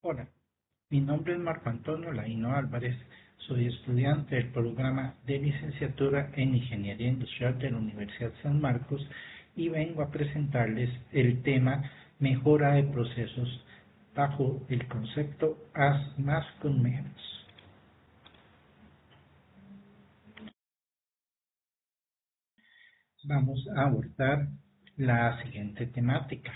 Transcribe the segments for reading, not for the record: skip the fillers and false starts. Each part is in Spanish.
Hola, mi nombre es Marco Antonio Laino Álvarez, soy estudiante del programa de licenciatura en Ingeniería Industrial de la Universidad San Marcos y vengo a presentarles el tema mejora de procesos bajo el concepto haz más con menos. Vamos a abordar la siguiente temática.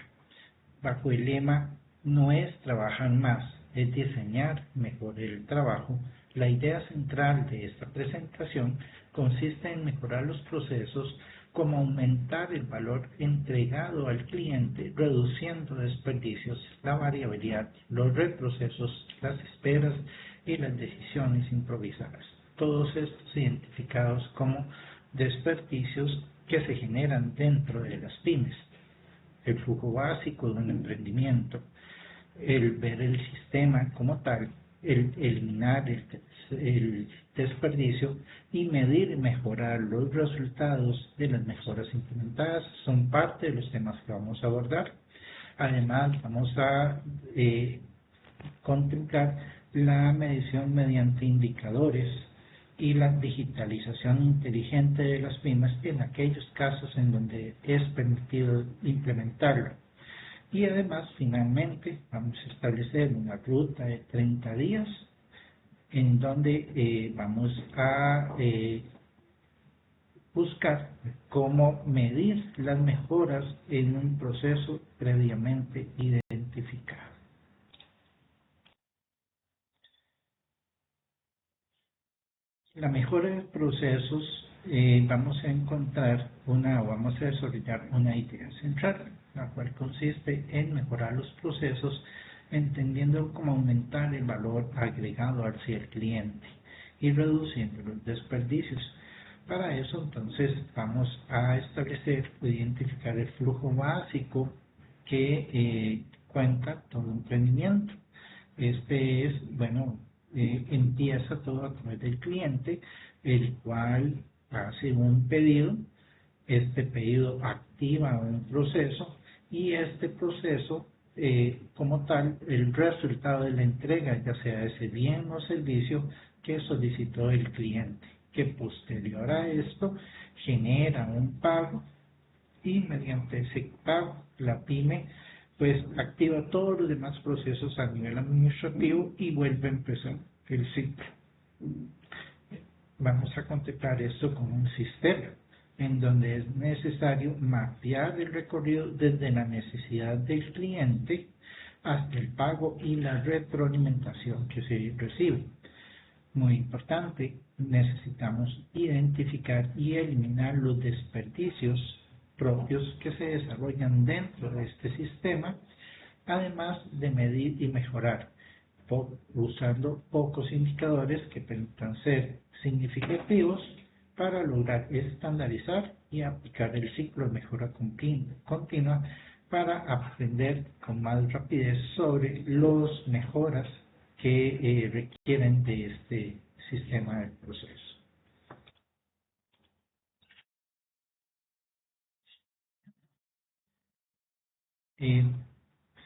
Bajo el lema no es trabajar más, es diseñar mejor el trabajo, la idea central de esta presentación consiste en mejorar los procesos como aumentar el valor entregado al cliente, reduciendo desperdicios, la variabilidad, los retrocesos, las esperas y las decisiones improvisadas. Todos estos identificados como desperdicios que se generan dentro de las pymes. El flujo básico de un emprendimiento, el ver el sistema como tal, el eliminar el desperdicio y medir y mejorar los resultados de las mejoras implementadas son parte de los temas que vamos a abordar. Además, vamos a contemplar la medición mediante indicadores y la digitalización inteligente de las pymes en aquellos casos en donde es permitido implementarlo. Y además, finalmente, vamos a establecer una ruta de 30 días en donde vamos a buscar cómo medir las mejoras en un proceso previamente identificado. La mejora de procesos vamos a encontrar vamos a desarrollar una idea central, la cual consiste en mejorar los procesos entendiendo cómo aumentar el valor agregado hacia el cliente y reduciendo los desperdicios. Para eso entonces vamos a establecer o identificar el flujo básico que cuenta todo emprendimiento. Este es, empieza todo a través del cliente, el cual hace un pedido, este pedido activa un proceso y este proceso, como tal, el resultado de la entrega, ya sea ese bien o servicio que solicitó el cliente, que posterior a esto genera un pago y mediante ese pago la pyme pues activa todos los demás procesos a nivel administrativo y vuelve a empezar el ciclo. Vamos a contemplar esto como un sistema en donde es necesario mapear el recorrido desde la necesidad del cliente hasta el pago y la retroalimentación que se recibe. Muy importante, necesitamos identificar y eliminar los desperdicios propios que se desarrollan dentro de este sistema, además de medir y mejorar, usando pocos indicadores que permitan ser significativos para lograr estandarizar y aplicar el ciclo de mejora continua para aprender con más rapidez sobre las mejoras que requieren de este sistema de proceso.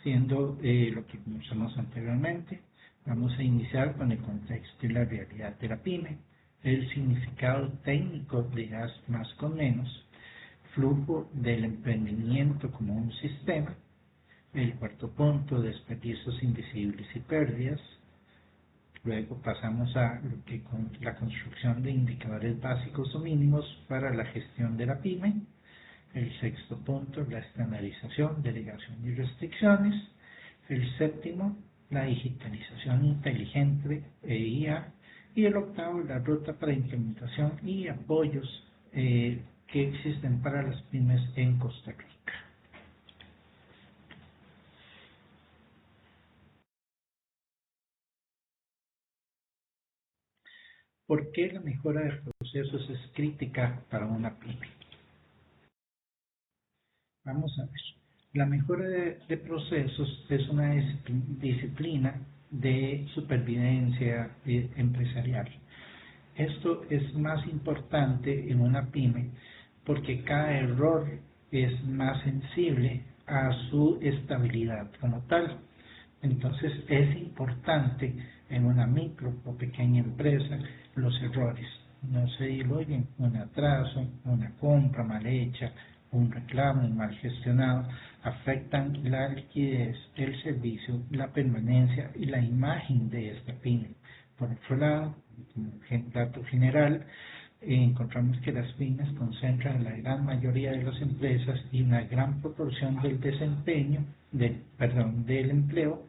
Siendo lo que conocemos anteriormente, vamos a iniciar con el contexto y la realidad de la pyme, el significado técnico de haz más con menos, flujo del emprendimiento como un sistema, el cuarto punto, desperdicios invisibles y pérdidas. Luego pasamos a lo que con la construcción de indicadores básicos o mínimos para la gestión de la pyme. El sexto punto, la estandarización, delegación y restricciones. El séptimo, la digitalización inteligente e IA. Y el octavo, la ruta para implementación y apoyos que existen para las pymes en Costa Rica. ¿Por qué la mejora de procesos es crítica para una pyme? Vamos a ver. La mejora de procesos es una disciplina de supervivencia empresarial. Esto es más importante en una pyme porque cada error es más sensible a su estabilidad como tal. Entonces es importante en una micro o pequeña empresa los errores. No se diluyen un atraso, una compra mal hecha, un reclamo mal gestionado, afectan la liquidez, el servicio, la permanencia y la imagen de esta pyme. Por otro lado, como dato general, encontramos que las pymes concentran la gran mayoría de las empresas y una gran proporción del desempeño, del empleo,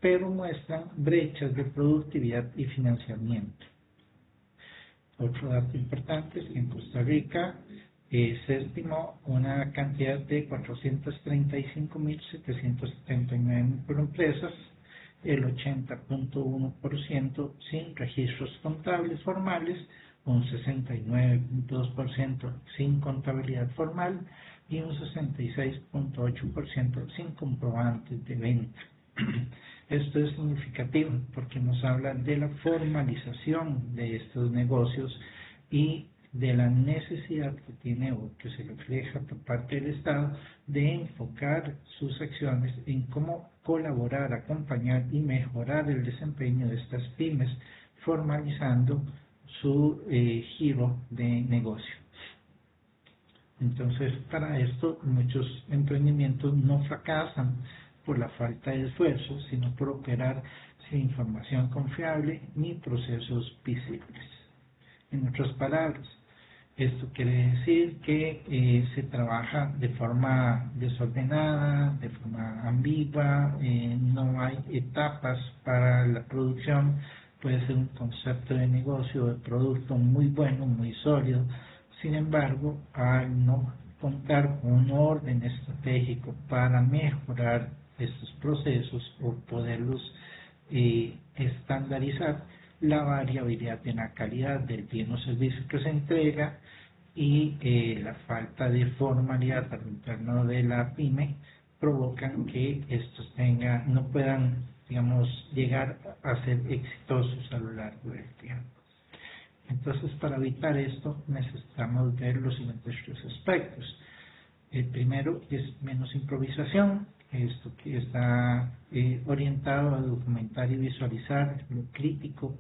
pero muestran brechas de productividad y financiamiento. Otro dato importante es que en Costa Rica se estimó una cantidad de 435.779 microempresas, el 80.1% sin registros contables formales, un 69.2% sin contabilidad formal y un 66.8% sin comprobantes de venta. Esto es significativo porque nos habla de la formalización de estos negocios y de la necesidad que tiene o que se refleja por parte del Estado de enfocar sus acciones en cómo colaborar, acompañar y mejorar el desempeño de estas pymes, formalizando su giro de negocio. Entonces, para esto, muchos emprendimientos no fracasan por la falta de esfuerzo, sino por operar sin información confiable ni procesos visibles. En otras palabras, esto quiere decir que se trabaja de forma desordenada, de forma ambigua, no hay etapas para la producción, puede ser un concepto de negocio, de producto muy bueno, muy sólido. Sin embargo, al no contar con un orden estratégico para mejorar estos procesos o poderlos estandarizar, la variabilidad en la calidad del bien o servicio que se entrega y la falta de formalidad al interno de la pyme provocan que estos no puedan, digamos, llegar a ser exitosos a lo largo del tiempo. Entonces, para evitar esto, necesitamos ver los siguientes tres aspectos. El primero es menos improvisación, esto que está orientado a documentar y visualizar lo crítico,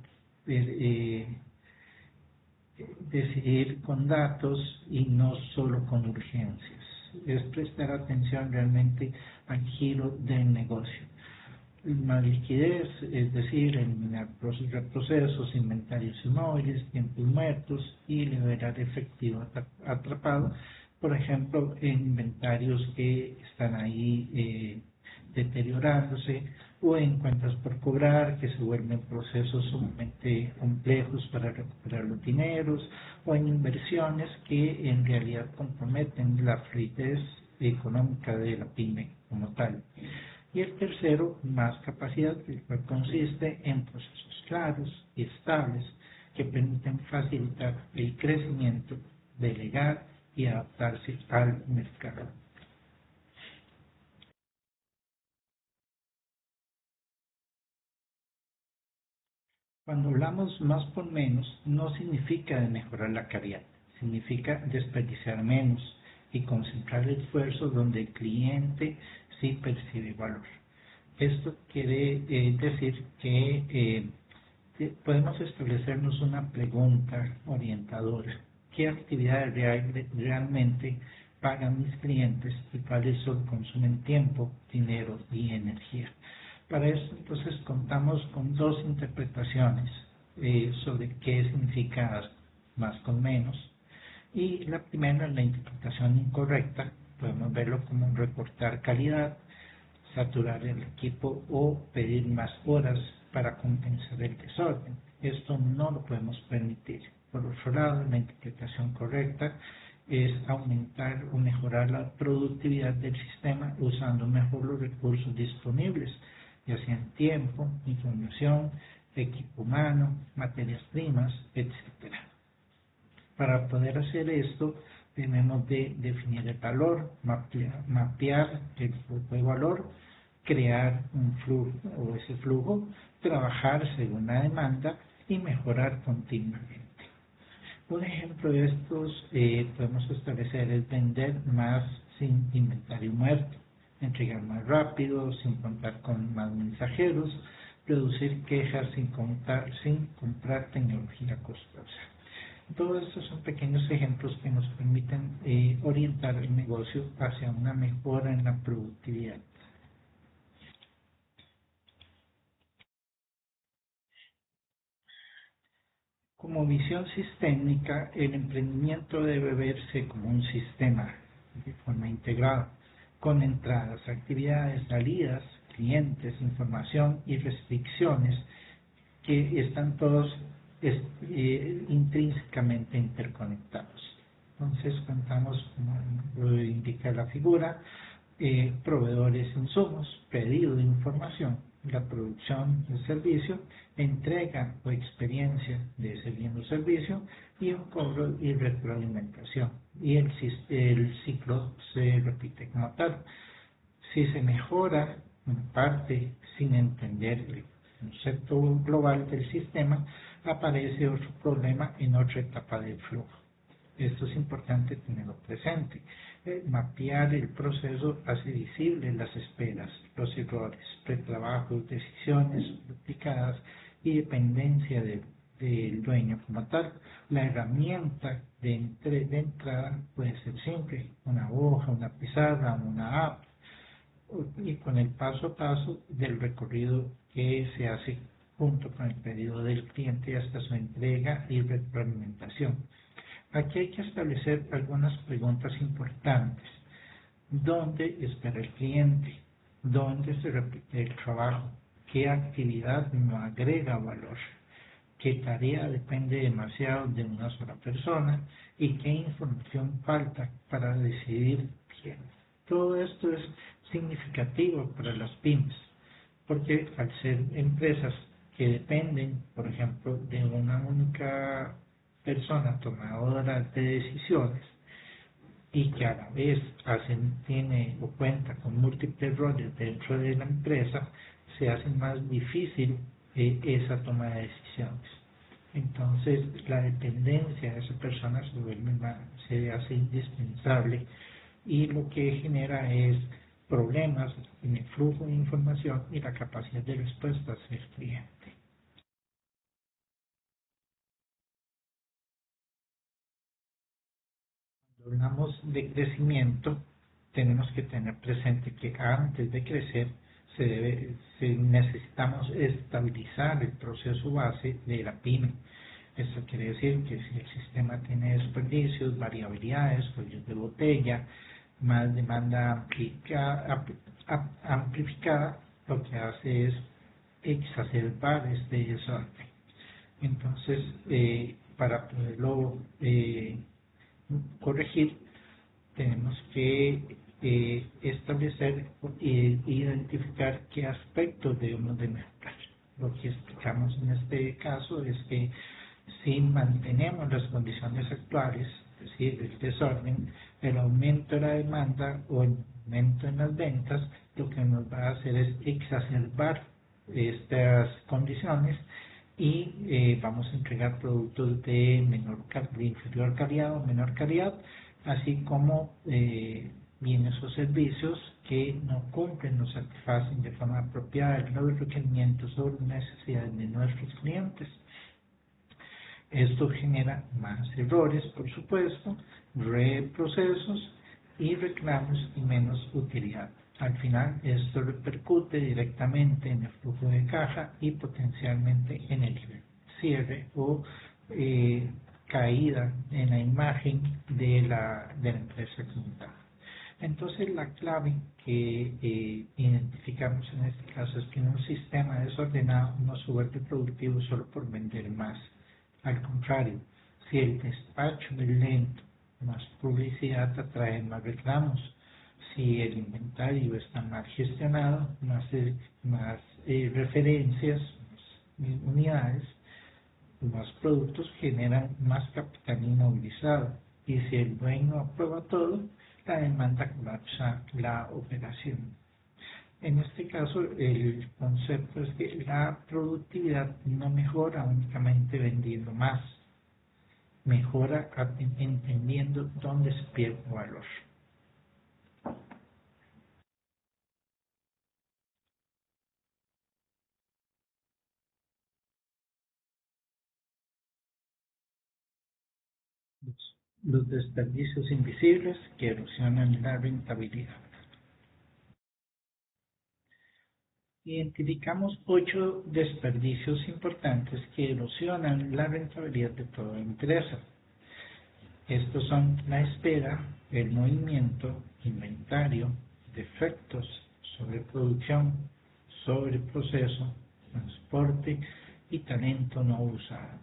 decidir con datos y no solo con urgencias. Es prestar atención realmente al giro del negocio. Más liquidez, es decir, eliminar reprocesos, inventarios inmóviles, tiempos muertos y liberar efectivo atrapado, por ejemplo, en inventarios que están ahí deteriorándose o en cuentas por cobrar que se vuelven procesos sumamente complejos para recuperar los dineros o en inversiones que en realidad comprometen la fluidez económica de la pyme como tal. Y el tercero, más capacidad, el cual consiste en procesos claros y estables que permiten facilitar el crecimiento, delegar y adaptarse al mercado. Cuando hablamos más por menos, no significa de mejorar la calidad, significa desperdiciar menos y concentrar el esfuerzo donde el cliente sí percibe valor. Esto quiere decir que podemos establecernos una pregunta orientadora. ¿Qué actividades realmente pagan mis clientes y cuáles son consumen tiempo, dinero y energía? Para eso, entonces, contamos con dos interpretaciones sobre qué significa más con menos. Y la primera, la interpretación incorrecta, podemos verlo como recortar calidad, saturar el equipo o pedir más horas para compensar el desorden. Esto no lo podemos permitir. Por otro lado, la interpretación correcta es aumentar o mejorar la productividad del sistema usando mejor los recursos disponibles, ya sea en tiempo, información, equipo humano, materias primas, etc. Para poder hacer esto, tenemos de definir el valor, mapear el flujo de valor, crear un flujo o ese flujo, trabajar según la demanda y mejorar continuamente. Un ejemplo de estos podemos establecer es vender más sin inventario muerto. entregar más rápido, sin contar con más mensajeros, reducir quejas sin comprar tecnología costosa. Todos estos son pequeños ejemplos que nos permiten orientar el negocio hacia una mejora en la productividad. Como visión sistémica, el emprendimiento debe verse como un sistema de forma integrada, con entradas, actividades, salidas, clientes, información y restricciones que están todos intrínsecamente interconectados. Entonces contamos, como lo indica la figura, proveedores, insumos, pedido de información, la producción del servicio, entrega o experiencia de ese bien o servicio y un cobro y retroalimentación. Y el ciclo se repite como tal. Si se mejora una parte sin entender el concepto global del sistema, aparece otro problema en otra etapa del flujo. Esto es importante tenerlo presente. Mapear el proceso hace visible las esperas, los errores, pretrabajos, decisiones duplicadas y dependencia del dueño como tal. La herramienta de entrada puede ser simple, una hoja, una pizarra, una app, y con el paso a paso del recorrido que se hace junto con el pedido del cliente hasta su entrega y retroalimentación. Aquí hay que establecer algunas preguntas importantes. ¿Dónde espera el cliente? ¿Dónde se repite el trabajo? ¿Qué actividad no agrega valor? ¿Qué tarea depende demasiado de una sola persona? ¿Y qué información falta para decidir quién? Todo esto es significativo para las pymes, porque al ser empresas que dependen, por ejemplo, de una única persona tomadora de decisiones y que a la vez tiene o cuenta con múltiples roles dentro de la empresa, se hace más difícil esa toma de decisiones. Entonces, la dependencia de esa persona se hace indispensable y lo que genera es problemas en el flujo de información y la capacidad de respuesta del cliente. Cuando hablamos de crecimiento, tenemos que tener presente que antes de crecer necesitamos estabilizar el proceso base de la pyme. Esto quiere decir que si el sistema tiene desperdicios, variabilidades, cuellos de botella, más demanda amplificada, lo que hace es exacerbar este desorden. Entonces, para poderlo corregir, tenemos que establecer e identificar qué aspectos debemos de mejorar. Lo que explicamos en este caso es que si mantenemos las condiciones actuales, es decir, el desorden, el aumento de la demanda o el aumento en las ventas, lo que nos va a hacer es exacerbar estas condiciones y vamos a entregar productos de inferior calidad o menor calidad, así como bienes o servicios que no cumplen o satisfacen de forma apropiada los requerimientos o necesidades de nuestros clientes. Esto genera más errores, por supuesto, reprocesos y reclamos y menos utilidad. Al final, esto repercute directamente en el flujo de caja y potencialmente en el cierre o caída en la imagen de la empresa como tal. Entonces, la clave que identificamos en este caso es que en un sistema desordenado no se vuelve productivo solo por vender más. Al contrario, si el despacho es lento, más publicidad atrae más reclamos. Si el inventario está mal gestionado, más referencias, más unidades, más productos generan más capital inmovilizado. Y si el dueño aprueba todo, la demanda colapsa la operación. En este caso, el concepto es que la productividad no mejora únicamente vendiendo más, mejora entendiendo dónde se pierde valor. Los desperdicios invisibles que erosionan la rentabilidad. Identificamos 8 desperdicios importantes que erosionan la rentabilidad de toda empresa. Estos son la espera, el movimiento, inventario, defectos, sobreproducción, sobreproceso, transporte y talento no usado.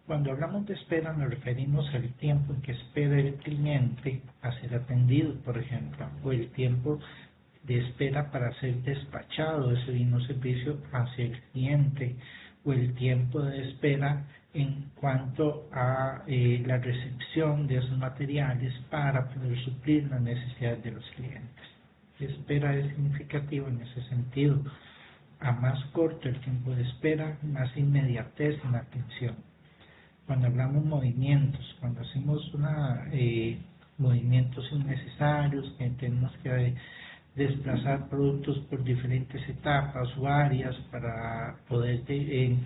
Cuando hablamos de espera nos referimos al tiempo en que espera el cliente a ser atendido, por ejemplo, o el tiempo de espera para ser despachado ese mismo servicio hacia el cliente, o el tiempo de espera en cuanto a la recepción de esos materiales para poder suplir las necesidades de los clientes. La espera es significativa en ese sentido. A más corto el tiempo de espera, más inmediatez en la atención. Cuando hablamos movimientos, cuando hacemos movimientos innecesarios, que tenemos que desplazar productos por diferentes etapas o áreas para poder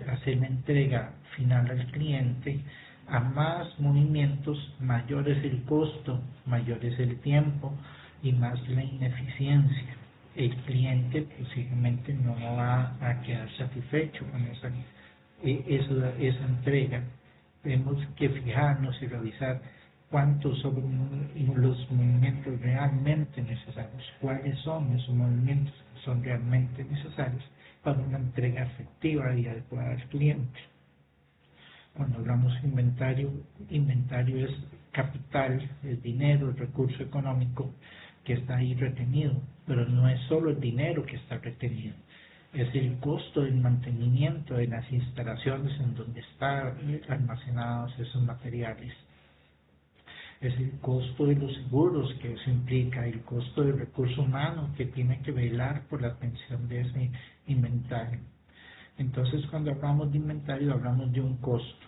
hacer la entrega final al cliente, a más movimientos, mayor es el costo, mayor es el tiempo y más la ineficiencia. El cliente posiblemente no va a quedar satisfecho con esa entrega. Tenemos que fijarnos y revisar cuántos son los movimientos realmente necesarios, cuáles son esos movimientos que son realmente necesarios para una entrega efectiva y adecuada al cliente. Cuando hablamos de inventario es capital, es dinero, es recurso económico que está ahí retenido, pero no es solo el dinero que está retenido, es el costo del mantenimiento de las instalaciones en donde están almacenados esos materiales. Es el costo de los seguros que eso implica, el costo del recurso humano que tiene que velar por la atención de ese inventario. Entonces, cuando hablamos de inventario, hablamos de un costo.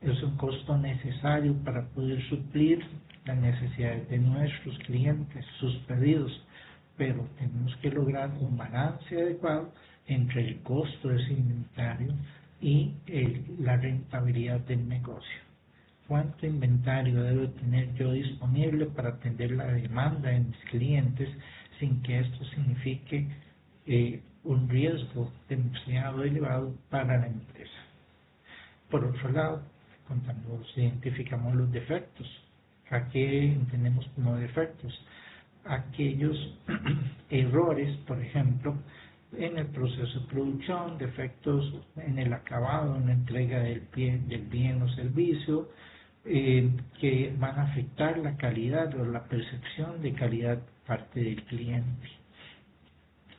Es un costo necesario para poder suplir las necesidades de nuestros clientes, sus pedidos, pero tenemos que lograr un balance adecuado entre el costo de ese inventario y la rentabilidad del negocio. ¿Cuánto inventario debo tener yo disponible para atender la demanda de mis clientes sin que esto signifique un riesgo demasiado elevado para la empresa? Por otro lado, identificamos los defectos. ¿A qué entendemos como defectos? Aquellos errores, por ejemplo, en el proceso de producción, defectos en el acabado, en la entrega del bien o servicio, que van a afectar la calidad o la percepción de calidad parte del cliente.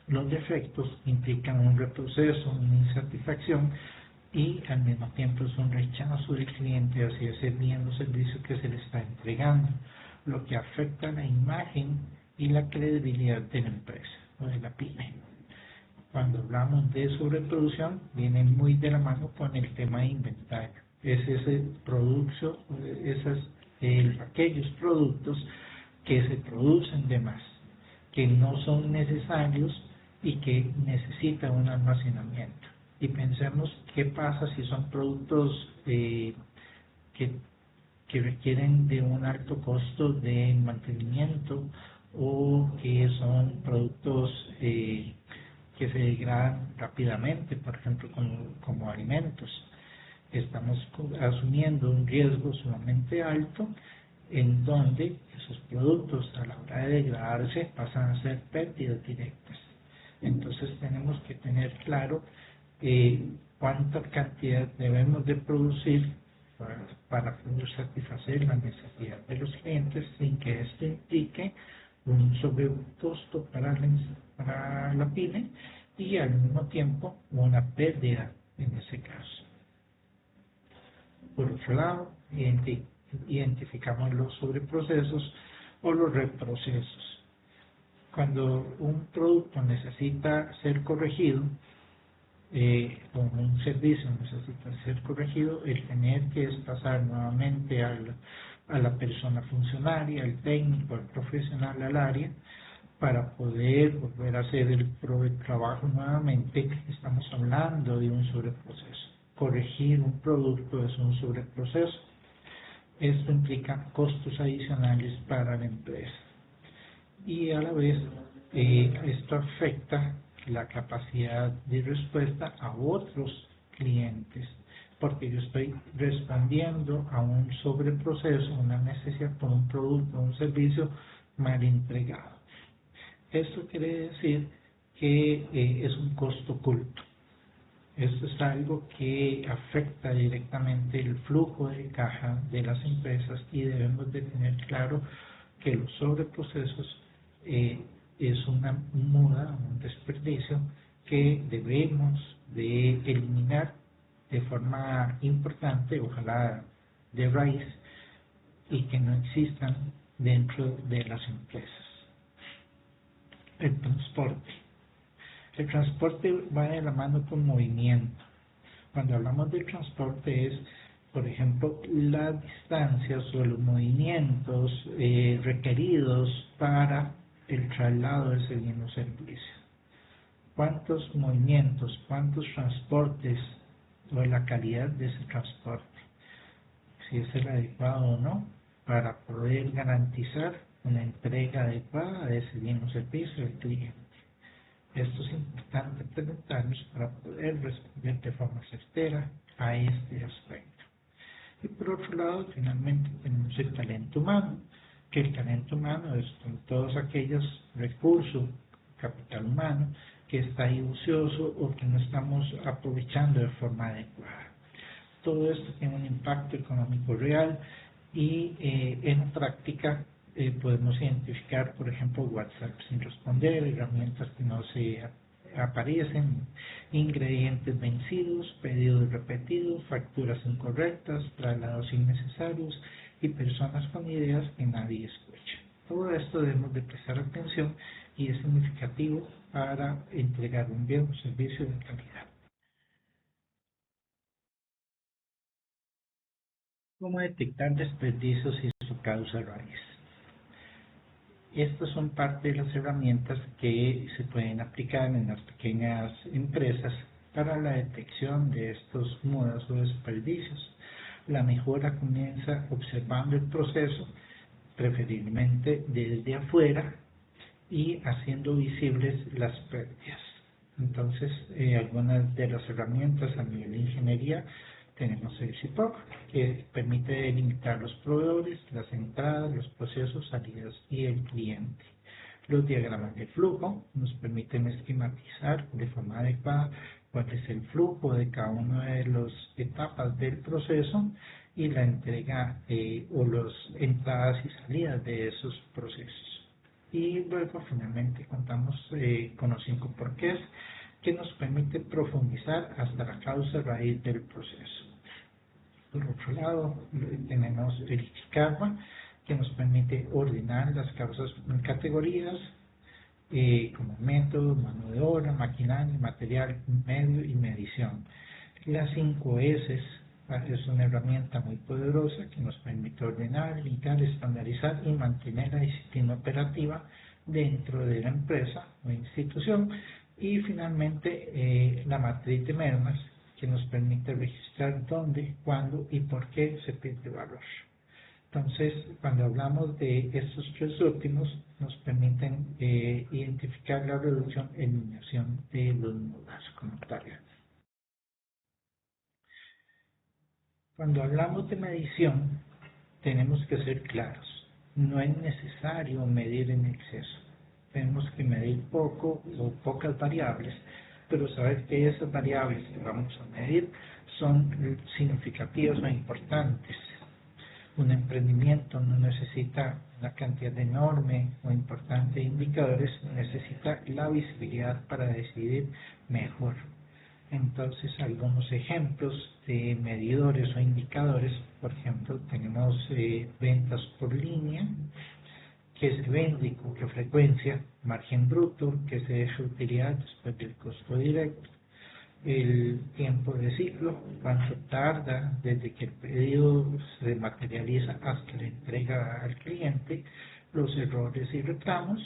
Los defectos implican un retroceso, una insatisfacción y al mismo tiempo es un rechazo del cliente hacia ese bien o servicio que se le está entregando, lo que afecta la imagen y la credibilidad de la empresa o de la pyme. Cuando hablamos de sobreproducción, viene muy de la mano con el tema de inventario. Es aquellos productos que se producen de más, que no son necesarios y que necesitan un almacenamiento. Y pensemos qué pasa si son productos que requieren de un alto costo de mantenimiento o que son productos que se degradan rápidamente, por ejemplo, como alimentos. Estamos asumiendo un riesgo sumamente alto en donde esos productos a la hora de degradarse pasan a ser pérdidas directas. Entonces tenemos que tener claro cuánta cantidad debemos de producir para poder satisfacer la necesidad de los clientes sin que esto implique un sobrecosto para la pyme y al mismo tiempo una pérdida en ese caso. Por otro lado, identificamos los sobreprocesos o los reprocesos. Cuando un producto necesita ser corregido, o un servicio necesita ser corregido, el tener que desplazar nuevamente a la persona funcionaria, al técnico, al profesional, al área, para poder volver a hacer el trabajo nuevamente, estamos hablando de un sobreproceso. Corregir un producto es un sobreproceso. Esto implica costos adicionales para la empresa y a la vez esto afecta la capacidad de respuesta a otros clientes, porque yo estoy respondiendo a un sobreproceso, una necesidad por un producto o un servicio mal entregado. Esto quiere decir que es un costo oculto. Esto es algo que afecta directamente el flujo de caja de las empresas y debemos de tener claro que los sobreprocesos es una muda, un desperdicio que debemos de eliminar de forma importante, ojalá de raíz, y que no existan dentro de las empresas. El transporte. El transporte va de la mano con movimiento. Cuando hablamos de transporte es, por ejemplo, las distancias o los movimientos requeridos para el traslado de ese mismo servicio. ¿Cuántos movimientos, cuántos transportes o la calidad de ese transporte? Si es el adecuado o no, para poder garantizar una entrega adecuada de ese mismo servicio al cliente. Esto es importante preguntarnos para poder responder de forma certera a este aspecto. Y por otro lado, finalmente tenemos el talento humano, que el talento humano es todos aquellos recursos, capital humano, que está ahí ocioso o que no estamos aprovechando de forma adecuada. Todo esto tiene un impacto económico real y en práctica podemos identificar, por ejemplo, WhatsApp sin responder, herramientas que no se aparecen, ingredientes vencidos, pedidos repetidos, facturas incorrectas, traslados innecesarios y personas con ideas que nadie escucha. Todo esto debemos de prestar atención y es significativo para entregar un bien o servicio de calidad. ¿Cómo detectar desperdicios y su causa raíz? Estas son parte de las herramientas que se pueden aplicar en las pequeñas empresas para la detección de estos mudas o desperdicios. La mejora comienza observando el proceso, preferiblemente desde afuera, y haciendo visibles las pérdidas. Entonces, algunas de las herramientas a nivel de ingeniería tenemos el CIPOC, que permite delimitar los proveedores, las entradas, los procesos, salidas y el cliente. Los diagramas de flujo nos permiten esquematizar de forma adecuada cuál es el flujo de cada una de las etapas del proceso y la entrega o las entradas y salidas de esos procesos. Y luego finalmente contamos con los 5 porqués que nos permite profundizar hasta la causa raíz del proceso. Por otro lado, tenemos el Karma, que nos permite ordenar las causas en categorías, como método, mano de obra, maquinaria, material, medio y medición. Las 5 S es una herramienta muy poderosa que nos permite ordenar, limitar, estandarizar y mantener la disciplina operativa dentro de la empresa o institución. Y finalmente la matriz de mermas, que nos permite registrar dónde, cuándo y por qué se pierde valor. Entonces, cuando hablamos de estos 3 últimos, nos permiten identificar la reducción e eliminación de los mudas como tal. Cuando hablamos de medición, tenemos que ser claros. No es necesario medir en exceso. Tenemos que medir poco o pocas variables, pero saber que esas variables que vamos a medir son significativas o importantes. Un emprendimiento no necesita una cantidad enorme o importante de indicadores, necesita la visibilidad para decidir mejor. Entonces, algunos ejemplos de medidores o indicadores, por ejemplo, tenemos ventas por línea, que se vende y con qué frecuencia, margen bruto, que se deja utilidad después del costo directo, el tiempo de ciclo, cuánto tarda desde que el pedido se materializa hasta la entrega al cliente, los errores y reclamos,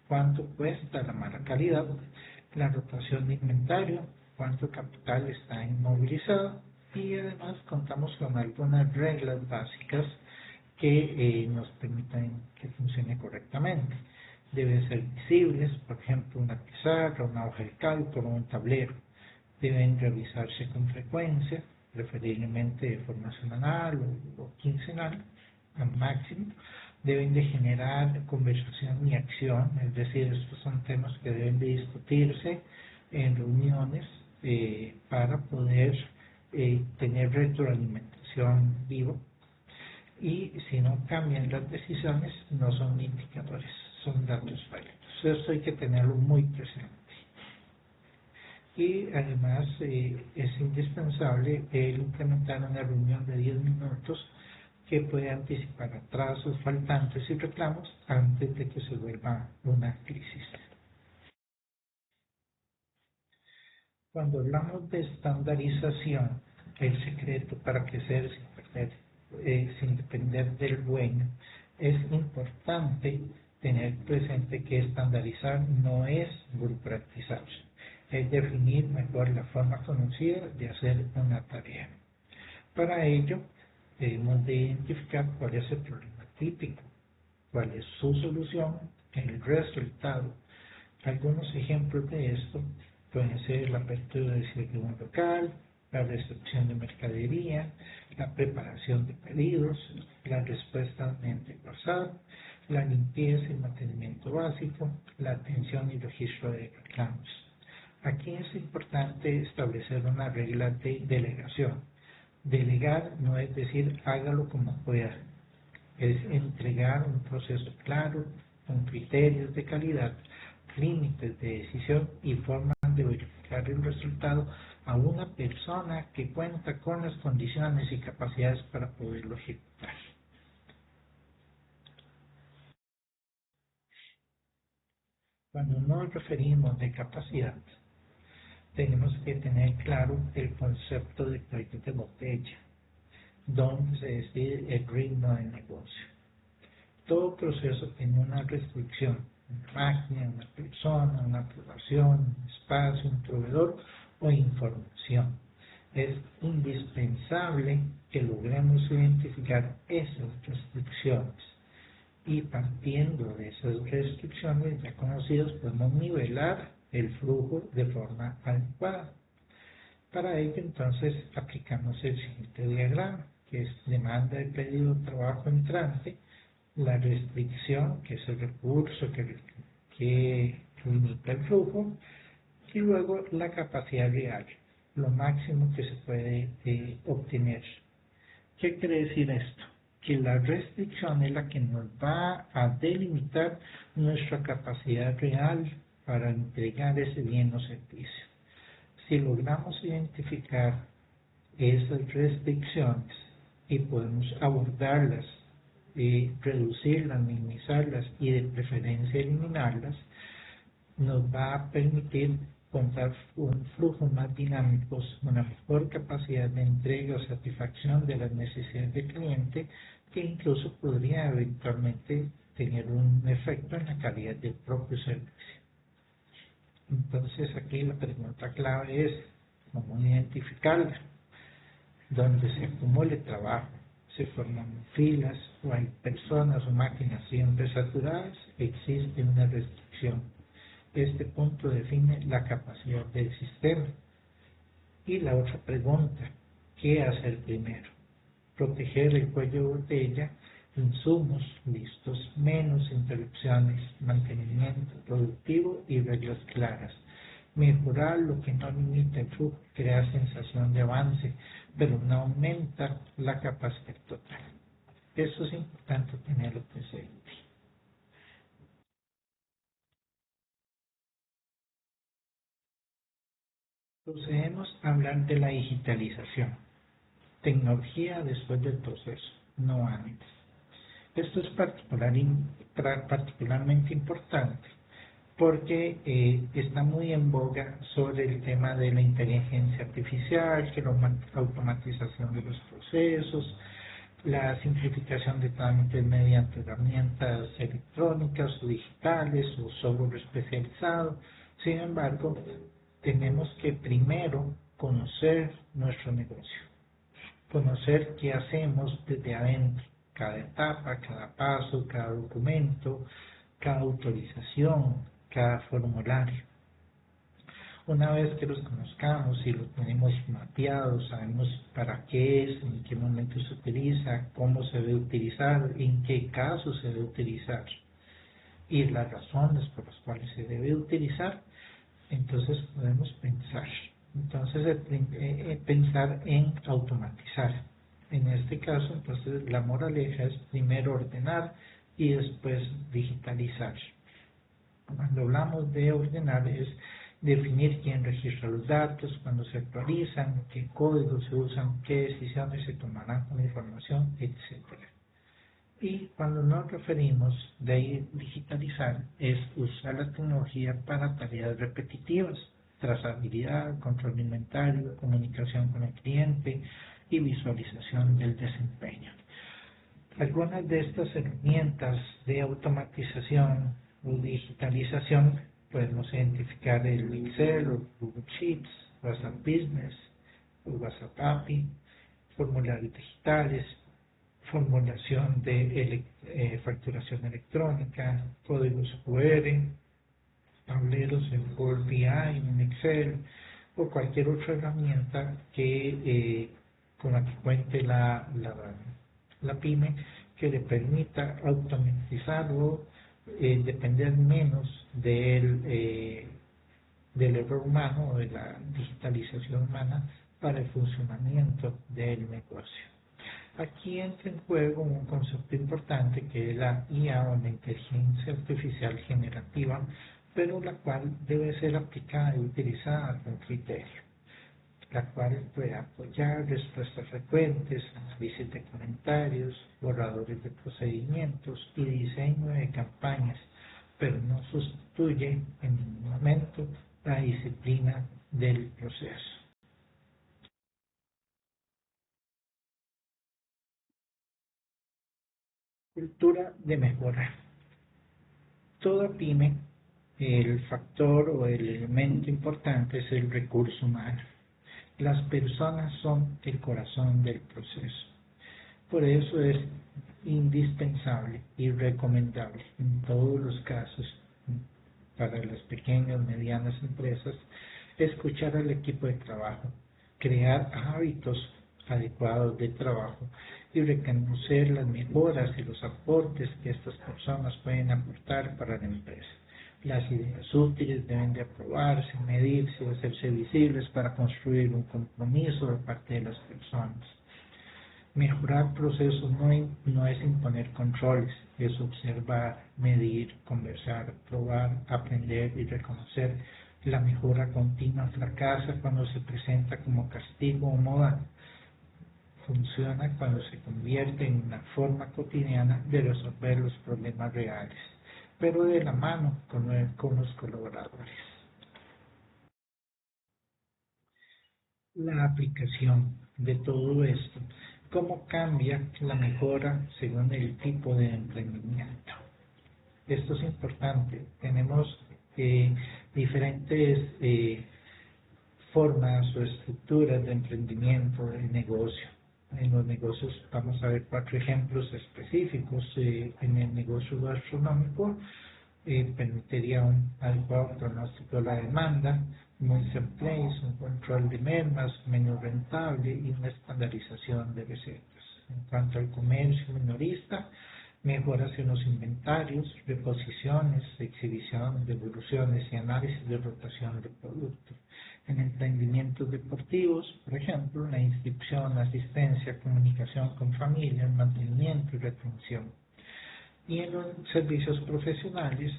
cuánto cuesta la mala calidad, la rotación de inventario, cuánto capital está inmovilizado y además contamos con algunas reglas básicas que nos permitan que funcione correctamente. Deben ser visibles, por ejemplo, una pizarra, una hoja de cálculo, un tablero. Deben revisarse con frecuencia, preferiblemente de forma semanal o quincenal, al máximo. Deben de generar conversación y acción, es decir, estos son temas que deben de discutirse en reuniones para poder tener retroalimentación viva. Y si no cambian las decisiones, no son indicadores, son datos válidos. Eso hay que tenerlo muy presente. Y además es indispensable el implementar una reunión de 10 minutos que puede anticipar atrasos, faltantes y reclamos antes de que se vuelva una crisis. Cuando hablamos de estandarización, el secreto para crecer sin depender del dueño, es importante tener presente que estandarizar no es burocratizar, es definir mejor la forma conocida de hacer una tarea. Para ello, debemos de identificar cuál es el problema típico, cuál es su solución, el resultado. Algunos ejemplos de esto pueden ser la apertura de un local, la recepción de mercadería, la preparación de pedidos, la respuesta mediante WhatsApp, la limpieza y mantenimiento básico, la atención y registro de reclamos. Aquí es importante establecer una regla de delegación. Delegar no es decir hágalo como pueda, es entregar un proceso claro, con criterios de calidad, límites de decisión y formas de verificar el resultado a una persona que cuenta con las condiciones y capacidades para poderlo ejecutar. Cuando nos referimos de capacidad, tenemos que tener claro el concepto de cuello de botella, donde se decide el ritmo del negocio. Todo proceso tiene una restricción, una máquina, una persona, una aprobación, un espacio, un proveedor o información. Es indispensable que logremos identificar esas restricciones y partiendo de esas restricciones ya conocidas podemos nivelar el flujo de forma adecuada. Para ello entonces aplicamos el siguiente diagrama, que es demanda de pedido, trabajo entrante, la restricción, que es el recurso que limita el flujo, y luego la capacidad real, lo máximo que se puede obtener. ¿Qué quiere decir esto? Que la restricción es la que nos va a delimitar nuestra capacidad real para entregar ese bien o servicio. Si logramos identificar esas restricciones y podemos abordarlas, reducirlas, minimizarlas y de preferencia eliminarlas, nos va a permitir contar con flujos más dinámicos, una mejor capacidad de entrega o satisfacción de las necesidades del cliente, que incluso podría eventualmente tener un efecto en la calidad del propio servicio. Entonces aquí la pregunta clave es cómo identificarla, donde se acumule trabajo, se forman filas o hay personas o máquinas siempre saturadas, existe una restricción. Este punto define la capacidad del sistema. Y la otra pregunta, ¿qué hacer primero? Proteger el cuello de botella, insumos listos, menos interrupciones, mantenimiento productivo y reglas claras. Mejorar lo que no limita el flujo, crea sensación de avance, pero no aumenta la capacidad total. Eso es importante tenerlo presente. Procedemos a hablar de la digitalización. Tecnología después del proceso, no antes. Esto es particularmente importante porque está muy en boga sobre el tema de la inteligencia artificial, que la automatización de los procesos, la simplificación de trámites mediante herramientas electrónicas o digitales o software especializado. Sin embargo, tenemos que primero conocer nuestro negocio, conocer qué hacemos desde adentro, cada etapa, cada paso, cada documento, cada autorización, cada formulario. Una vez que los conozcamos y lo tenemos mapeado, sabemos para qué es, en qué momento se utiliza, cómo se debe utilizar, en qué caso se debe utilizar y las razones por las cuales se debe utilizar, entonces podemos pensar. Entonces, pensar en automatizar. En este caso, entonces, la moraleja es primero ordenar y después digitalizar. Cuando hablamos de ordenar es definir quién registra los datos, cuándo se actualizan, qué códigos se usan, qué decisiones se tomarán con la información, etc. Y cuando nos referimos de digitalizar es usar la tecnología para tareas repetitivas, trazabilidad, control de inventario, comunicación con el cliente y visualización del desempeño. Algunas de estas herramientas de automatización o digitalización podemos identificar el Excel o Google Sheets, WhatsApp Business, o WhatsApp API, formularios digitales, formulación de facturación electrónica, códigos QR, tableros en Power BI, en Excel o cualquier otra herramienta que con la que cuente la pyme, que le permita automatizar o depender menos del error humano o de la digitalización humana para el funcionamiento del negocio. Aquí entra en juego un concepto importante que es la IA o la inteligencia artificial generativa, pero la cual debe ser aplicada y utilizada con criterio, la cual puede apoyar respuestas frecuentes, análisis de comentarios, borradores de procedimientos y diseño de campañas, pero no sustituye en ningún momento la disciplina del proceso. Cultura de mejora. Toda pyme, el factor o el elemento importante es el recurso humano. Las personas son el corazón del proceso. Por eso es indispensable y recomendable en todos los casos para las pequeñas y medianas empresas escuchar al equipo de trabajo, crear hábitos adecuados de trabajo y reconocer las mejoras y los aportes que estas personas pueden aportar para la empresa. Las ideas útiles deben de aprobarse, medirse y hacerse visibles para construir un compromiso de parte de las personas. Mejorar procesos no es imponer controles, es observar, medir, conversar, probar, aprender y reconocer. La mejora continua fracasa cuando se presenta como castigo o moda. Funciona cuando se convierte en una forma cotidiana de resolver los problemas reales, pero de la mano con los colaboradores. La aplicación de todo esto, cómo cambia la mejora según el tipo de emprendimiento. Esto es importante. Tenemos diferentes formas o estructuras de emprendimiento, de negocio. En los negocios vamos a ver 4 ejemplos específicos. En el negocio gastronómico permitiría un adecuado pronóstico de la demanda, un marketplace, un control de mermas, menú rentable y una estandarización de recetas. En cuanto al comercio minorista, mejoras en los inventarios, reposiciones, exhibición, devoluciones y análisis de rotación de productos. En emprendimientos deportivos, por ejemplo, la inscripción, asistencia, comunicación con familia, mantenimiento y retención. Y en los servicios profesionales,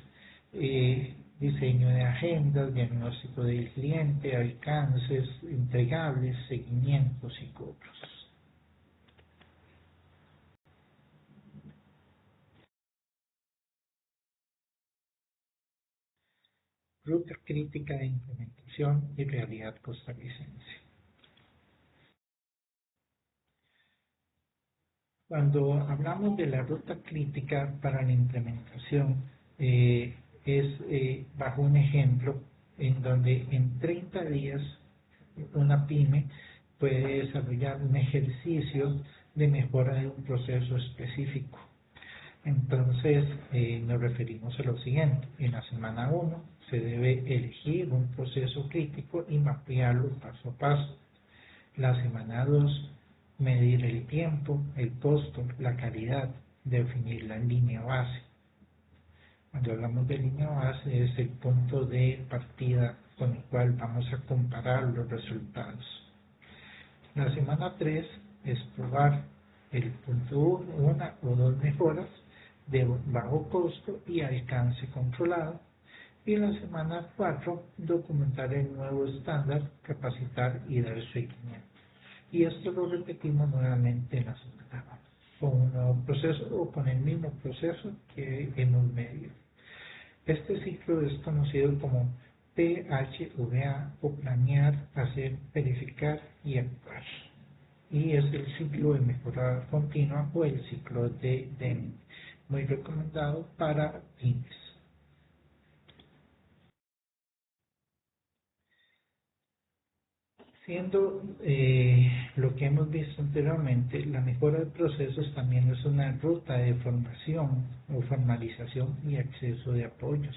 diseño de agendas, diagnóstico del cliente, alcances, entregables, seguimientos y cobros. Ruta crítica de implementación y realidad costarricense. Cuando hablamos de la ruta crítica para la implementación, bajo un ejemplo en donde en 30 días una pyme puede desarrollar un ejercicio de mejora de un proceso específico. Entonces, nos referimos a lo siguiente. En la semana 1 se debe elegir un proceso crítico y mapearlo paso a paso. La semana 2, medir el tiempo, el costo, la calidad, definir la línea base. Cuando hablamos de línea base es el punto de partida con el cual vamos a comparar los resultados. La semana 3 es probar el punto 1, una o dos mejoras de bajo costo y alcance controlado. Y en la semana 4, documentar el nuevo estándar, capacitar y dar seguimiento. Y esto lo repetimos nuevamente en la semana con un nuevo proceso o con el mismo proceso que hemos medido. Este ciclo es conocido como PHVA o planear, hacer, verificar y actuar. Y es el ciclo de mejora continua o el ciclo de Deming, muy recomendado para pymes. Siendo lo que hemos visto anteriormente, la mejora de procesos también es una ruta de formación o formalización y acceso de apoyos.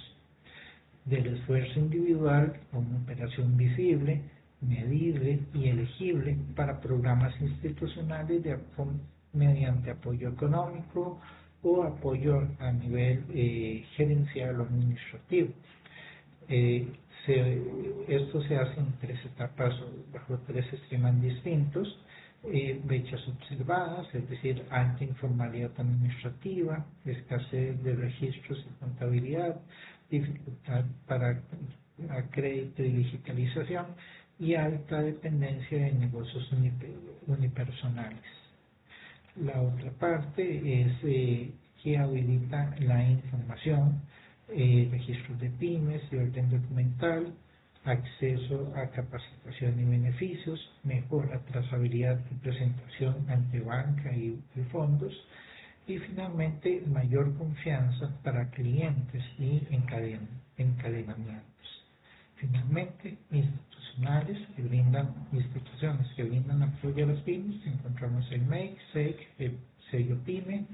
Del esfuerzo individual a una operación visible, medible y elegible para programas institucionales mediante apoyo económico o apoyo a nivel gerencial o administrativo. Esto se hace en 3 etapas bajo 3 esquemas distintos. Brechas observadas, es decir, alta informalidad administrativa, escasez de registros y contabilidad, dificultad para crédito y digitalización y alta dependencia de negocios unipersonales. La otra parte es que habilita la información, registros de pymes y orden documental, acceso a capacitación y beneficios, mejora trazabilidad y presentación ante banca y fondos, y finalmente mayor confianza para clientes y encadenamientos. Finalmente, instituciones que brindan apoyo a las pymes, encontramos el MEC, SEC, el sello PYME,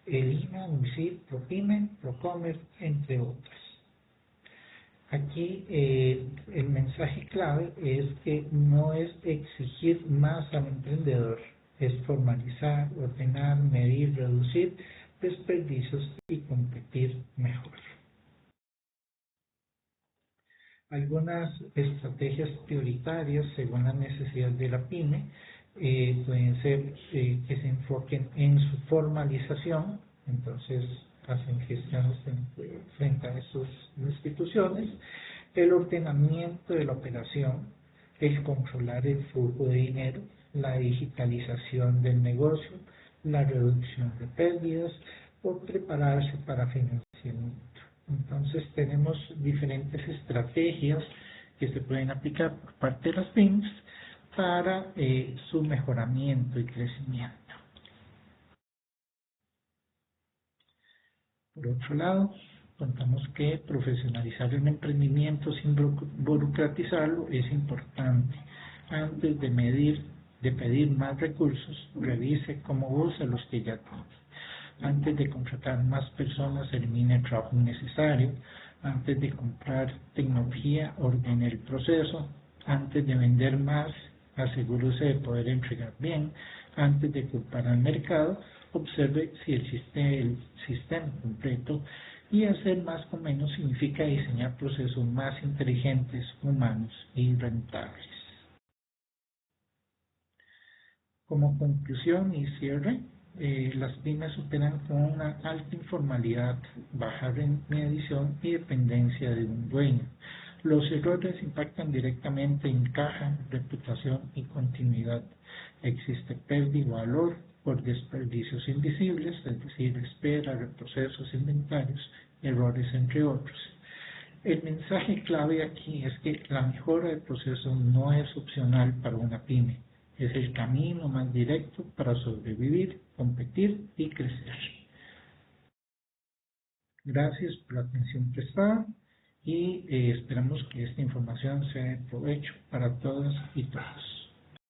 el INA, UNICID, ProPyme, Procomer, entre otras. Aquí el mensaje clave es que no es exigir más al emprendedor, es formalizar, ordenar, medir, reducir desperdicios y competir mejor. Algunas estrategias prioritarias según la necesidad de la pyme pueden ser que se enfoquen en su formalización, entonces hacen gestiones frente a esas instituciones, el ordenamiento de la operación, el controlar el flujo de dinero, la digitalización del negocio, la reducción de pérdidas o prepararse para financiamiento. Entonces tenemos diferentes estrategias que se pueden aplicar por parte de las pymes para su mejoramiento y crecimiento. Por otro lado, contamos que profesionalizar el emprendimiento sin burocratizarlo es importante. Antes de pedir más recursos, revise cómo usa los que ya tiene. Antes de contratar más personas, elimine el trabajo innecesario. Antes de comprar tecnología, ordene el proceso. Antes de vender más, asegúrese de poder entregar bien. Antes de culpar al mercado, observe si existe el sistema completo. Y hacer más con menos significa diseñar procesos más inteligentes, humanos y rentables. Como conclusión y cierre, las pymes operan con una alta informalidad, baja medición y dependencia de un dueño. Los errores impactan directamente en caja, reputación y continuidad. Existe pérdida de valor por desperdicios invisibles, es decir, espera, reprocesos, inventarios, errores, entre otros. El mensaje clave aquí es que la mejora del proceso no es opcional para una pyme. Es el camino más directo para sobrevivir, competir y crecer. Gracias por la atención prestada y esperamos que esta información sea de provecho para todas y todos.